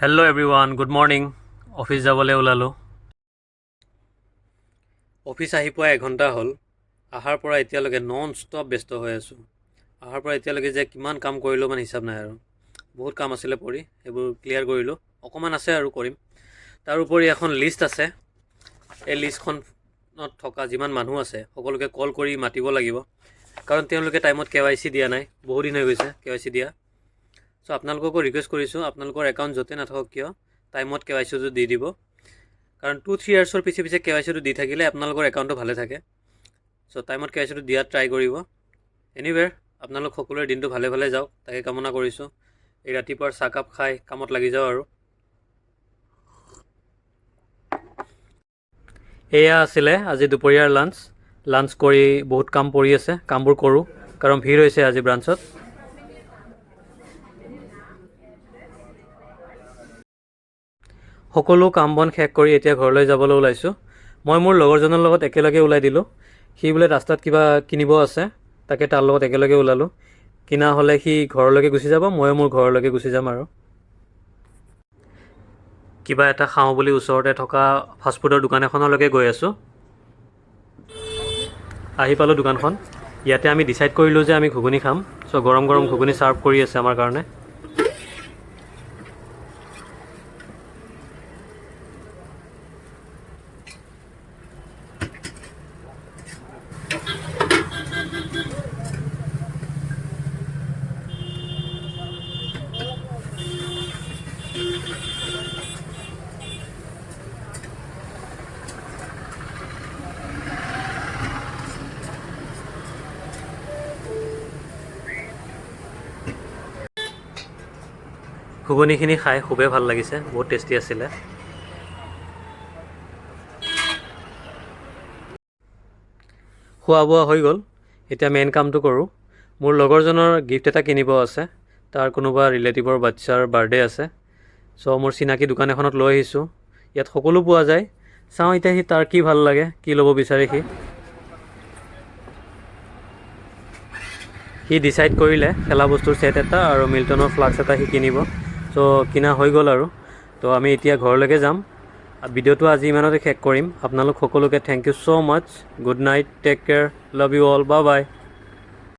Hello' everyone, good morning. Office যাবলৈ ওলালোঁ। Office আহি পোৱা এঘণ্টা হ'ল। অহাৰ পৰা এতিয়ালৈকে নন ষ্টপ ব্যস্ত হৈ আছোঁ। অহাৰ পৰা এতিয়ালৈকে যে কিমান কাম কৰিলোঁ মানে হিচাপ নাই আৰু। বহুত কাম আছিলে পৰি, সেইবোৰ ক্লিয়াৰ কৰিলোঁ। অকণমান আছে আৰু কৰিম। তাৰোপৰি এখন লিষ্ট আছে। এই লিষ্টখনত থকা যিমান মানুহ আছে সকলোকে কল কৰি মাতিব লাগিব, কাৰণ তেওঁলোকে টাইমত KYC দিয়া নাই। বহু দিন হৈ গৈছে KYC দিয়া। চ' আপোনালোককো ৰিকুৱেষ্ট কৰিছোঁ, আপোনালোকৰ একাউণ্ট য'তে নাথাকক কিয় টাইমত KYCটো দি দিব, কাৰণ 2-3 ইয়াৰ্ছৰ পিছে KYCটো দি থাকিলে আপোনালোকৰ একাউণ্টটো ভালে থাকে। চ' টাইমত KYCটো দিয়াত ট্ৰাই কৰিব। এনিৱেৰ আপোনালোক সকলোৰে দিনটো ভালে ভালে যাওক, তাকে কামনা কৰিছোঁ। এই ৰাতিপুৱাৰ চাহকাপ খাই কামত লাগি যাওঁ আৰু। এয়া আছিলে আজি দুপৰীয়াৰ লাঞ্চ কৰি বহুত কাম পৰি আছে, কামবোৰ কৰোঁ, কাৰণ ভিৰ হৈছে আজি ব্ৰাঞ্চত। সকলো কাম বন শেষ কৰি এতিয়া ঘৰলৈ যাবলৈ ওলাইছোঁ। মই মোৰ লগৰজনৰ লগত একেলগে ওলাই দিলোঁ। সি বোলে ৰাস্তাত কিবা কিনিব আছে, তাকে তাৰ লগত একেলগে ওলালোঁ। কিনা হ'লে সি ঘৰলৈকে গুচি যাব, ময়ো মোৰ ঘৰলৈকে গুচি যাম আৰু। কিবা এটা খাওঁ বুলি ওচৰতে থকা ফাষ্টফুডৰ দোকান এখনলৈকে গৈ আছোঁ। আহি পালোঁ দোকানখন। ইয়াতে আমি ডিচাইড কৰিলোঁ যে আমি ঘুগুনি খাম। চ' গৰম গৰম ঘুগুনি ছাৰ্ভ কৰি আছে আমাৰ কাৰণে। ঘুগুনিখিনি খাই খুবেই ভাল লাগিছে, বহুত টেষ্টি আছিলে। খোৱা বোৱা হৈ গ'ল, এতিয়া মেইন কামটো কৰোঁ। মোৰ লগৰজনৰ গিফ্ট এটা কিনিব আছে, তাৰ কোনোবা ৰিলেটিভৰ বাচ্ছাৰ বাৰ্থডে আছে। চ' মোৰ চিনাকি দোকান এখনত লৈ আহিছোঁ। ইয়াত সকলো পোৱা যায়। চাওঁ এতিয়া সি তাৰ কি ভাল লাগে, কি ল'ব বিচাৰে সি ডিচাইড কৰিলে খেলা বস্তুৰ ছেট এটা আৰু মিল্টনৰ ফ্লাস্ক এটা সি কিনিব। চ' কিনা হৈ গ'ল আৰু। তো আমি এতিয়া ঘৰলৈকে যাম। ভিডিঅ'টো আজি ইমানতে শেষ কৰিম। আপোনালোক সকলোকে thank you so' much. Good night, take care, love you all, bye by.